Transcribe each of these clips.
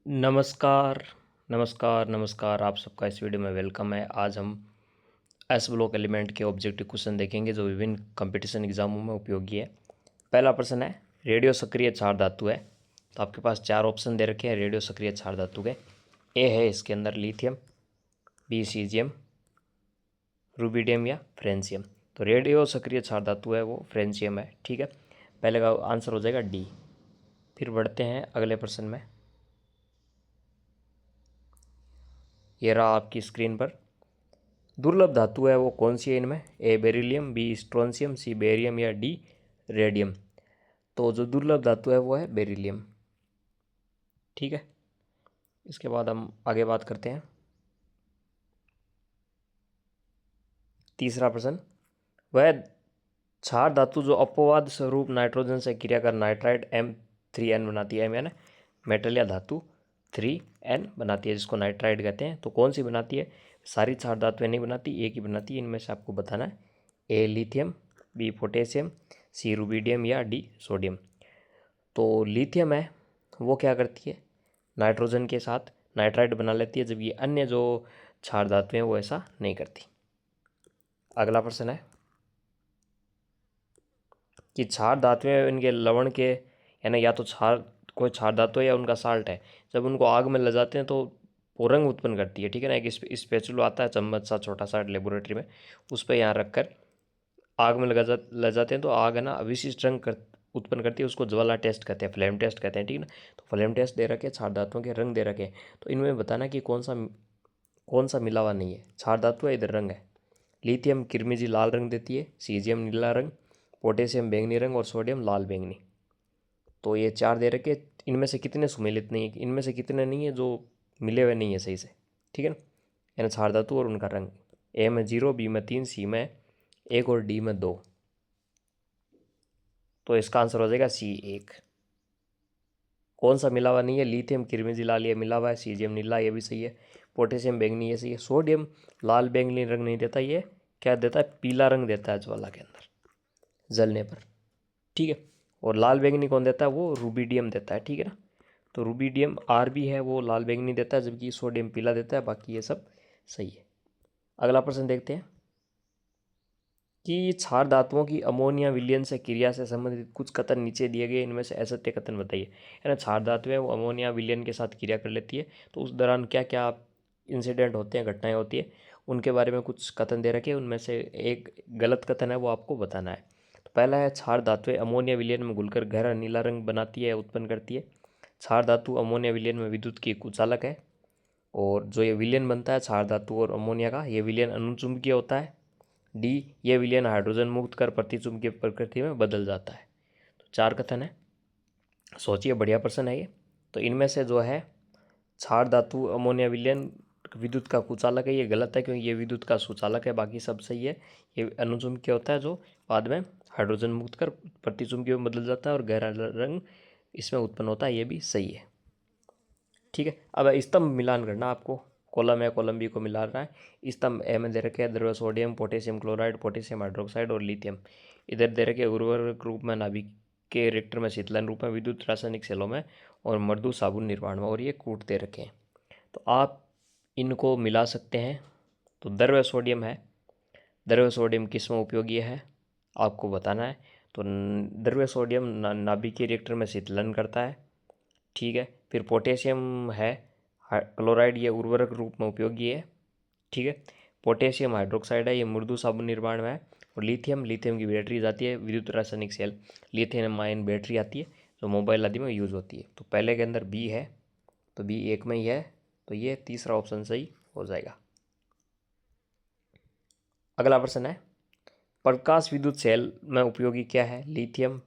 नमस्कार, नमस्कार, नमस्कार। आप सबका इस वीडियो में वेलकम है। आज हम एस ब्लॉक एलिमेंट के ऑब्जेक्टिव क्वेश्चन देखेंगे जो विभिन्न कंपटीशन एग्जामों में उपयोगी है। पहला प्रश्न है, रेडियो सक्रिय क्षार धातु है। तो आपके पास चार ऑप्शन दे रखे हैं रेडियो सक्रिय क्षार धातु के। ए है इसके अंदर लिथियम, बी सीजियम, रुबिडियम या फ्रेंसियम। तो रेडियो सक्रिय क्षार धातु है वो फ्रेंसियम है। ठीक है, पहले का आंसर हो जाएगा डी। फिर बढ़ते हैं अगले प्रश्न में। ये रहा आपकी स्क्रीन पर। दुर्लभ धातु है वो कौन सी है इनमें? ए बेरिलियम, बी स्ट्रोंसियम, सी बेरियम या डी रेडियम। तो जो दुर्लभ धातु है वो है बेरिलियम। ठीक है, इसके बाद हम आगे बात करते हैं। तीसरा प्रश्न, वह क्षार धातु जो अपवाद स्वरूप नाइट्रोजन से क्रिया कर नाइट्राइड M3N बनाती है, यानी मेटल या धातु 3N बनाती है, जिसको नाइट्राइड कहते हैं। तो कौन सी बनाती है? सारी क्षार धातुएं नहीं बनाती, एक ही बनाती है। इनमें से आपको बताना है। A lithium, B potassium, C rubidium या डी सोडियम। तो लिथियम है वो क्या करती है? नाइट्रोजन के साथ नाइट्राइड बना लेती है, जबकि अन्य जो क्षार धातुएं वो ऐसा नहीं करती। अगला प्रश्न है कि क्षार धातुएं इनके लवण के, यानी या तो क्षार, कोई क्षार धातु है या उनका साल्ट है, जब उनको आग में ले जाते हैं तो वो रंग उत्पन्न करती है। ठीक है ना, एक स्पेचुलो आता है, चम्मच सा छोटा सा लेबोरेटरी में, उस पर यहाँ रख कर आग में ले जाते हैं तो आग है ना विशिष्ट रंग उत्पन्न करती है। उसको ज्वाला टेस्ट कहते हैं, फ्लेम टेस्ट कहते हैं। ठीक है ना, तो फ्लेम टेस्ट दे रखे, क्षार धातुओं के रंग दे रखे। तो इनमें बताना कि कौन सा मिला हुआ नहीं है। क्षार धातु है, इधर रंग है। लिथियम किरमिजी लाल रंग देती है, सीजियम नीला रंग, पोटेशियम बैंगनी रंग और सोडियम लाल बैंगनी। तो ये चार दे रखे, इनमें से कितने सुमेलित नहीं है, इनमें से कितने नहीं है जो मिले हुए नहीं है सही से। ठीक है ना, यानी क्षार धातु और उनका रंग। ए में 0, बी में 3, सी में 1 और डी में 2। तो इसका आंसर हो जाएगा C1। कौन सा मिला हुआ नहीं है? लिथियम किरमिजी लाल ये मिला हुआ है, सीजियम नीला ये भी सही है, पोटेशियम बैंगनी ये सही है, सोडियम लाल बैंगनी रंग नहीं देता, ये क्या देता है? पीला रंग देता है ज्वाला के अंदर जलने पर। ठीक है, और लाल बैंगनी कौन देता है? वो रुबिडियम देता है। ठीक है ना, तो रुबिडियम आर भी है वो लाल बैंगनी देता है, जबकि सोडियम पीला देता है। बाकी ये सब सही है। अगला प्रश्न देखते हैं कि क्षार धातुओं की अमोनिया विलयन से क्रिया से संबंधित कुछ कथन नीचे दिए गए इनमें से असत्य कथन बताइए। है ना, क्षार धातु है वो अमोनिया विलयन के साथ क्रिया कर लेती है, तो उस दौरान क्या क्या इंसिडेंट होते हैं, घटनाएं होती है, उनके बारे में कुछ कथन दे रखे हैं। उनमें से एक गलत कथन है वो आपको बताना है। तो पहला है, क्षार धातुएं अमोनिया विलयन में घुलकर गहरा नीला रंग बनाती है, उत्पन्न करती है। क्षार धातु अमोनिया विलयन में विद्युत की कुचालक है, और जो ये विलयन बनता है क्षार धातु और अमोनिया का, ये विलयन अनुचुंबकीय होता है। डी, ये विलयन हाइड्रोजन मुक्त कर प्रतिचुंबकीय प्रकृति में बदल जाता है। तो चार कथन है, सोचिए, बढ़िया प्रश्न है ये। तो इनमें से जो है क्षार धातु अमोनिया विलयन विद्युत का कुचालक है, ये गलत है, क्योंकि ये विद्युत का सुचालक है। बाकी सब सही है। ये अनुचुंबकीय होता है जो बाद में हाइड्रोजन मुक्त कर प्रतिचुंबकीय में बदल जाता है, और गहरा रंग इसमें उत्पन्न होता है, ये भी सही है। ठीक है, अब स्तंभ मिलान करना आपको। कॉलम ए कॉलम बी को मिला रहा है। स्तंभ ए में दे रखे हैं द्रव्य sodium, potassium chloride, potassium hydroxide और लिथियम। इधर दे रखे उर्वरक रूप में नाभिक के रिएक्टर में शीतलन रूप में, विद्युत रासायनिक सेलों में और मृदु साबुन निर्माण में, और ये कूट दे रखे हैं। तो आप इनको मिला सकते हैं। तो द्रव्य सोडियम है, द्रव्य सोडियम किस में उपयोगी है आपको बताना है। तो द्रव्य सोडियम नाभिकीय रिएक्टर में शीतलन करता है। ठीक है, फिर पोटेशियम है क्लोराइड, ये उर्वरक रूप में उपयोगी है। ठीक है, पोटेशियम हाइड्रोक्साइड है, ये मृदु साबुन निर्माण में है। और लिथियम, लिथियम की बैटरी आती है, विद्युत रासायनिक सेल लिथियम आयन बैटरी आती है जो मोबाइल आदि में यूज होती है। तो पहले के अंदर बी है, तो बी एक में ही है, तो ये तीसरा ऑप्शन सही हो जाएगा। अगला प्रश्न है, प्रकाश विद्युत सेल में उपयोगी क्या है? लिथियम,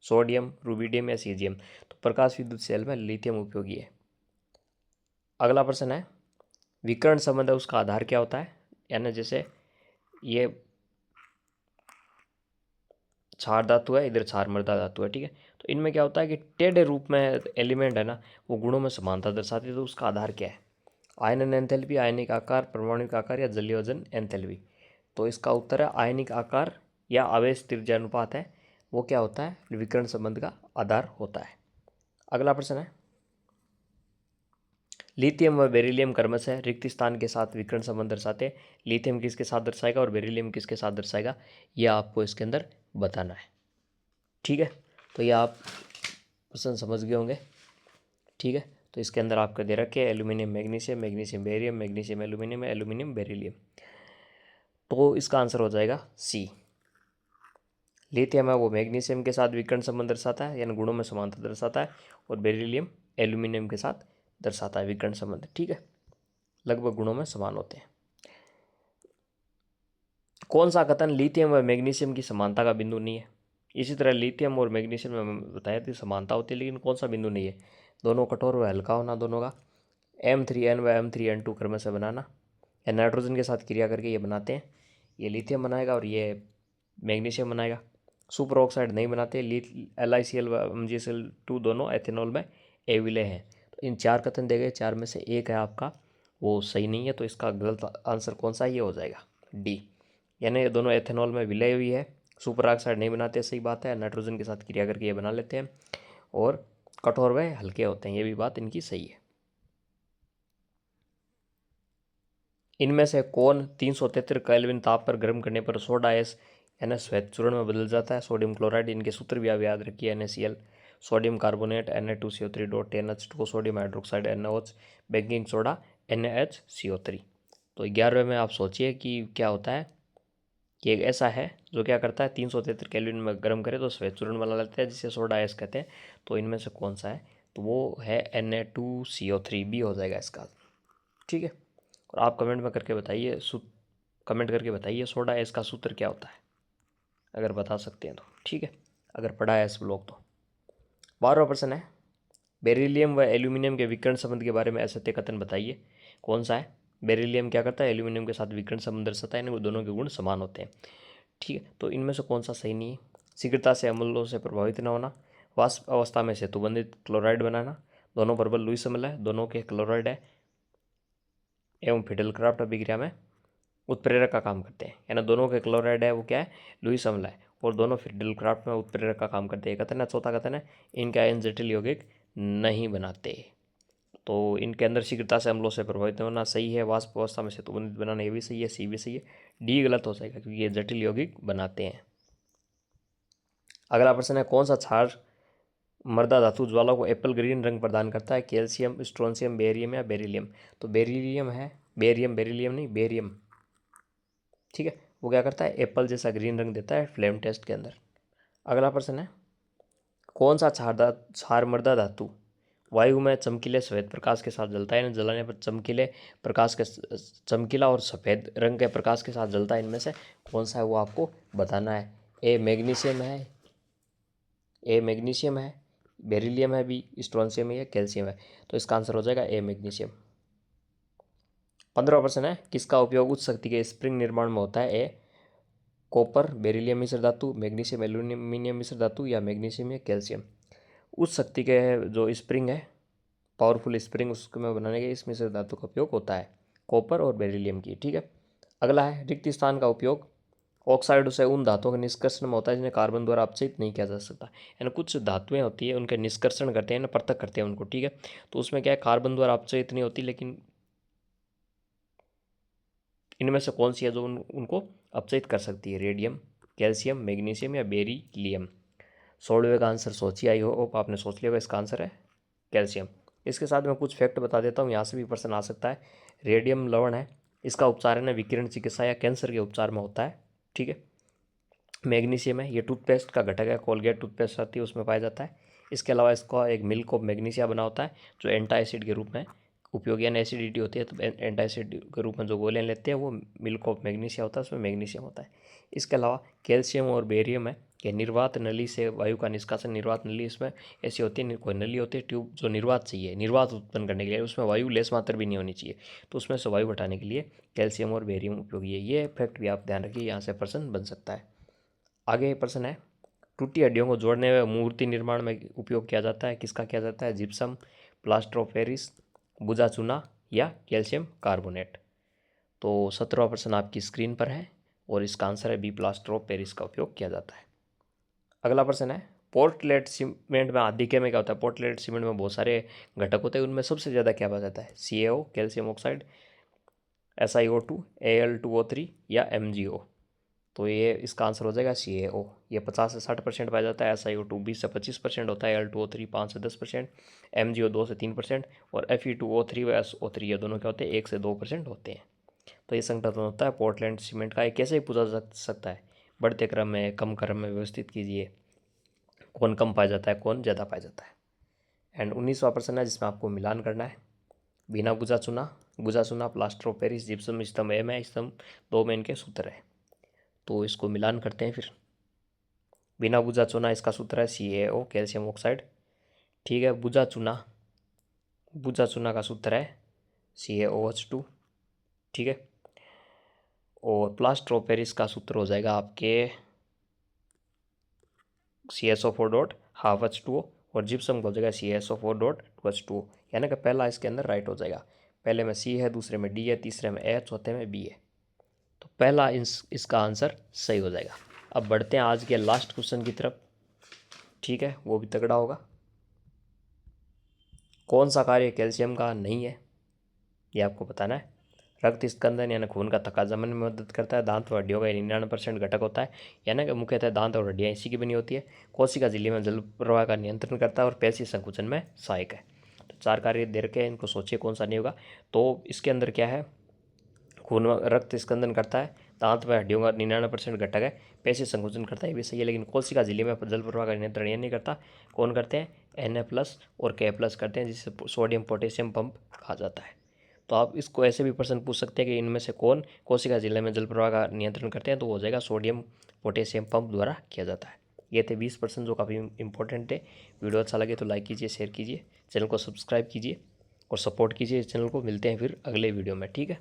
सोडियम, रुबिडियम या सीजियम। तो प्रकाश विद्युत सेल में लिथियम उपयोगी है। अगला प्रश्न है, विकर्ण संबंध है उसका आधार क्या होता है? यानी जैसे ये क्षार धातु है, इधर क्षार मृदा धातु है। ठीक है, तो इनमें क्या होता है कि टेढ़े रूप में एलिमेंट है ना, वो गुणों में समानता दर्शाती है। तो उसका आधार क्या है? आयनन एंथैल्पी, आयनिक आकार, परमाणुक आकार या जलीय वजन एंथैल्पी। तो इसका उत्तर है आयनिक आकार या आवेश त्रिज्या अनुपात है, वो क्या होता है? विकर्ण संबंध का आधार होता है। अगला प्रश्न है, लिथियम व बेरिलियम क्रमशः रिक्त स्थान के साथ विकर्ण संबंध दर्शाते हैं। लिथियम किसके साथ दर्शाएगा और बेरिलियम किसके साथ दर्शाएगा, यह आपको इसके अंदर बताना है। ठीक है, तो ये आप क्वेश्चन समझ गए होंगे। ठीक है, तो इसके अंदर आपका दे रखे aluminium magnesium, magnesium barium, magnesium aluminium, aluminium beryllium. तो इसका आंसर हो जाएगा सी। लिथियम है वो मैग्नीशियम के साथ विकर्ण संबंध दर्शाता है, यानी गुणों में समानता दर्शाता है, और बेरिलियम एल्यूमिनियम के साथ दर्शाता है विकर्ण संबंध। ठीक है, लगभग गुणों में समान होते हैं। कौन सा कथन लिथियम व मैग्नीशियम की समानता का बिंदु नहीं है? इसी तरह लिथियम और मैग्नीशियम में बताया थी समानता होती है, लेकिन कौन सा बिंदु नहीं है? दोनों कठोर व हल्का होना दोनों का, M3N व M3N2 क्रम से बनाना, या नाइट्रोजन के साथ क्रिया करके ये बनाते हैं। ये लिथियम बनाएगा और ये मैग्नीशियम बनाएगा। सुपर ऑक्साइड नहीं बनाते। LiCl व MgCl2 दोनों एथेनॉल में एविले हैं। तो इन चार कथन दे गए, चार में से एक है आपका वो सही नहीं है, तो इसका गलत आंसर कौन सा है? ये हो जाएगा डी, यानी ये दोनों एथेनॉल में विलय हुई है। सुपर ऑक्साइड नहीं बनाते, सही बात है। नाइट्रोजन के साथ क्रिया करके ये बना लेते हैं, और कठोर व हल्के होते हैं, ये भी बात इनकी सही है। इनमें से कौन 373 केल्विन ताप पर गर्म करने पर सोडा एस यानी श्वेत चूर्ण में बदल जाता है? Sodium chloride. इनके सूत्र भी आप याद रखिए, NaCl, sodium carbonate Na2CO3 sodium hydroxide NaOH, baking soda NaHCO3। तो 11वें में आप सोचिए कि क्या होता है कि एक ऐसा है जो क्या करता है 373 केल्विन में गर्म करे तो श्वेत चूर्ण बना लेता है, जिसे सोडा एस कहते हैं। तो इनमें से कौन सा है? तो वो है Na2CO3, भी हो जाएगा इसका। ठीक है, और आप कमेंट में करके बताइए, कमेंट करके बताइए सोडा एस का सूत्र क्या होता है, अगर बता सकते हैं तो। ठीक है, अगर पढ़ा है इस ब्लॉग तो। 12वां प्रश्न है, बेरिलियम व एल्यूमिनियम के विकर्ण संबंध के बारे में असत्य कथन बताइए। कौन सा है? बेरिलियम क्या करता है? एल्यूमिनियम के साथ विकर्ण संबंध दर्शाता है, यानी दोनों के गुण समान होते हैं। ठीक है, तो इनमें से कौन सा सही नहीं है? शीघ्रता से अम्लों से प्रभावित न होना, वाष्प अवस्था में सेतुबंधित क्लोराइड बनाना, दोनों प्रबल लुईस अम्ल है, दोनों के क्लोराइड है, एवं फिडेलक्राफ्ट अभिक्रिया में उत्प्रेरक का काम करते हैं, यानी दोनों के क्लोराइड है वो क्या है? लुईस अम्ल है, और दोनों फिडेलक्राफ्ट में उत्प्रेरक का काम करते हैं। कथन है, चौथा कथन है, इनके आयन जटिल यौगिक नहीं बनाते। तो इनके अंदर शीघ्रता से अम्लों से प्रभावित होना सही है, वाष्प अवस्था में सेतुबंधित बनाना ये भी सही है, सी भी सही है, डी गलत हो जाएगा क्योंकि ये जटिल यौगिक बनाते हैं। अगला प्रश्न है, कौन सा क्षार मृदा धातु ज्वाला को एप्पल ग्रीन रंग प्रदान करता है? कैल्शियम, स्ट्रोंशियम, बेरियम या बेरिलियम? तो बेरिलियम है, बेरियम नहीं, बेरियम। ठीक है, वो क्या करता है? एप्पल जैसा ग्रीन रंग देता है फ्लेम टेस्ट के अंदर। अगला प्रश्न है, कौन सा क्षार मृदा धातु वायु में चमकीले श्वेत प्रकाश के साथ जलता है? जलाने पर चमकीले प्रकाश के चमकीला और सफ़ेद रंग के प्रकाश के साथ जलता है। इनमें से कौन सा है वो आपको बताना है। ए मैग्नीशियम है, बेरिलियम है, बी स्ट्रोंशियम है, या कैल्शियम है? तो इसका आंसर हो जाएगा ए मैग्नीशियम। 15वां प्रश्न है, किसका उपयोग उच्च शक्ति के स्प्रिंग निर्माण में होता है? ए कॉपर, बेरिलियम मिश्र धातु, मैग्नीशियम एल्यूमिनियम मिश्र धातु, या मैग्नीशियम या कैल्शियम? उच्च शक्ति के जो स्प्रिंग है, पावरफुल स्प्रिंग, उसको बनाने के इस मिश्र धातु का उपयोग होता है, कॉपर और बेरिलियम की। ठीक है, अगला है, रिक्त स्थान का उपयोग ऑक्साइड से उन धातुओं के निष्कर्षण में होता है जिन्हें कार्बन द्वारा अपचयित नहीं किया जा सकता। यानी कुछ धातुएं होती है उनके निष्कर्षण करते हैं ना, पृथक करते हैं उनको। ठीक है, तो उसमें क्या है, कार्बन द्वारा अपचयित नहीं होती, लेकिन इनमें से कौन सी है जो उनको अपचयित कर सकती है? रेडियम, कैल्शियम, मैग्नीशियम या बेरिलियम? 16वें का आंसर सोचिए, आई होप आपने सोच लिया होगा, इसका आंसर है कैल्शियम। इसके साथ मैं कुछ फैक्ट बता देता हूँ, यहाँ से भी प्रश्न आ सकता है। रेडियम लवण है, इसका उपचार है ना विकिरण चिकित्सा या कैंसर के उपचार में होता है। ठीक है, मैग्नीशियम है, ये टूथपेस्ट का घटक है, कोलगेट टूथपेस्ट आती है उसमें पाया जाता है। इसके अलावा इसका एक मिल्क ऑफ मैग्नीशिया बना होता है जो एंटासिड के रूप में उपयोगी, यानी एसिडिटी होती है तो एंटासिड के रूप में जो गोलियां लेते हैं वो मिल्क ऑफ मैग्नीशिया होता है, उसमें मैग्नीशियम होता है। इसके अलावा कैल्शियम और बेरियम है, कि निर्वात नली से वायु का निष्कासन। निर्वात नली इसमें ऐसी होती है, कोई नली होती है ट्यूब जो निर्वात चाहिए, निर्वात उत्पन्न करने के लिए, उसमें वायु लेस मात्र भी नहीं होनी चाहिए, तो उसमें से वायु हटाने के लिए कैल्शियम और बेरियम उपयोगी है। ये फैक्ट भी आप ध्यान रखिए, यहाँ से प्रश्न बन सकता है। आगे प्रश्न है, टूटी हड्डियों को जोड़ने में मूर्ति निर्माण में उपयोग किया जाता है, किसका किया जाता है? जिप्सम, प्लास्टर ऑफ पेरिस, बुझा चूना, या कैल्शियम कार्बोनेट? तो 17वां प्रश्न आपकी स्क्रीन पर है और इसका आंसर है बी, प्लास्टर ऑफ पेरिस का उपयोग किया जाता है। अगला प्रश्न है, पोर्टलैंड सीमेंट में आधिक्य में क्या होता है, पोर्टलैंड सीमेंट में बहुत सारे घटक होते हैं, उनमें सबसे ज़्यादा क्या पाया जाता है, CaO calcium oxide, SiO2, Al2O3 या MgO। तो ये इसका आंसर हो जाएगा CaO। ये 50 से 60% पाया जाता है, SiO2 20 से 25% होता है, Al2O3 5 से 10%, MgO 2 से 3% और Fe2O3 व SO3 ये दोनों क्या होते हैं 1 से 2% होते हैं। तो ये संगठन होता है पोर्टलैंड सीमेंट का। ये कैसे पूछा जा सकता है, बढ़ते क्रम में, कम क्रम में व्यवस्थित कीजिए, कौन कम पाया जाता है, कौन ज़्यादा पाया जाता है। एंड 19वां प्रश्न है जिसमें आपको मिलान करना है। बिना गुजा चुना, प्लास्टर ऑफ पेरिस, जिप्सम स्तंभ ए में, स्तंभ 2 में इनके सूत्र है। तो इसको मिलान करते हैं फिर। बिना बुझा चूना इसका सूत्र है CaO कैल्शियम ऑक्साइड। ठीक है, बुझा चूना का सूत्र है CaOH2। ठीक है, और प्लास्टर ऑफ पेरिस का सूत्र हो जाएगा आपके CaSO4 डॉट हाफ H2O और जिप्सम का हो जाएगा CaSO4 डॉट H2O। यानी कि पहला इसके अंदर राइट हो जाएगा। पहले में C है, दूसरे में D है, तीसरे में H, चौथे में B है। तो पहला इसका आंसर सही हो जाएगा। अब बढ़ते हैं आज के लास्ट क्वेश्चन की तरफ। ठीक है, वो भी तगड़ा होगा। कौन सा कार्य कैल्शियम का नहीं है, ये आपको बताना है। रक्त स्कंदन यानी खून का थक्का जमन में मदद करता है। दांत व हड्डियों का 99% घटक होता है, यानी कि मुख्यतः दांत और हड्डियाँ इसी की बनी होती है। कोशिका झिल्ली में जल प्रवाह का नियंत्रण करता है और पेशी संकुचन में सहायक है। तो 4 कार्य दे रखे हैं, इनको सोचिए कौन सा नहीं होगा। तो इसके अंदर क्या है, खून रक्त स्कंदन करता है, दांत व हड्डियों का 99% घटक है, पेशी संकुचन करता है, ये भी सही है। लेकिन कोशिका झिल्ली में जल प्रवाह का नियंत्रण ये नहीं करता। कौन करते हैं, Na+ और K+ करते हैं, जिससे सोडियम पोटेशियम पंप कहा जाता है। तो आप इसको ऐसे भी प्रश्न पूछ सकते हैं कि इनमें से कौन कोशिका झिल्ली में जल प्रवाह का नियंत्रण करते हैं, तो हो जाएगा सोडियम पोटेशियम पंप द्वारा किया जाता है। ये थे 20 प्रश्न जो काफ़ी इंपॉर्टेंट थे। वीडियो अच्छा लगे तो लाइक कीजिए, शेयर कीजिए, चैनल को सब्सक्राइब कीजिए और सपोर्ट कीजिए इस चैनल को। मिलते हैं फिर अगले वीडियो में। ठीक है।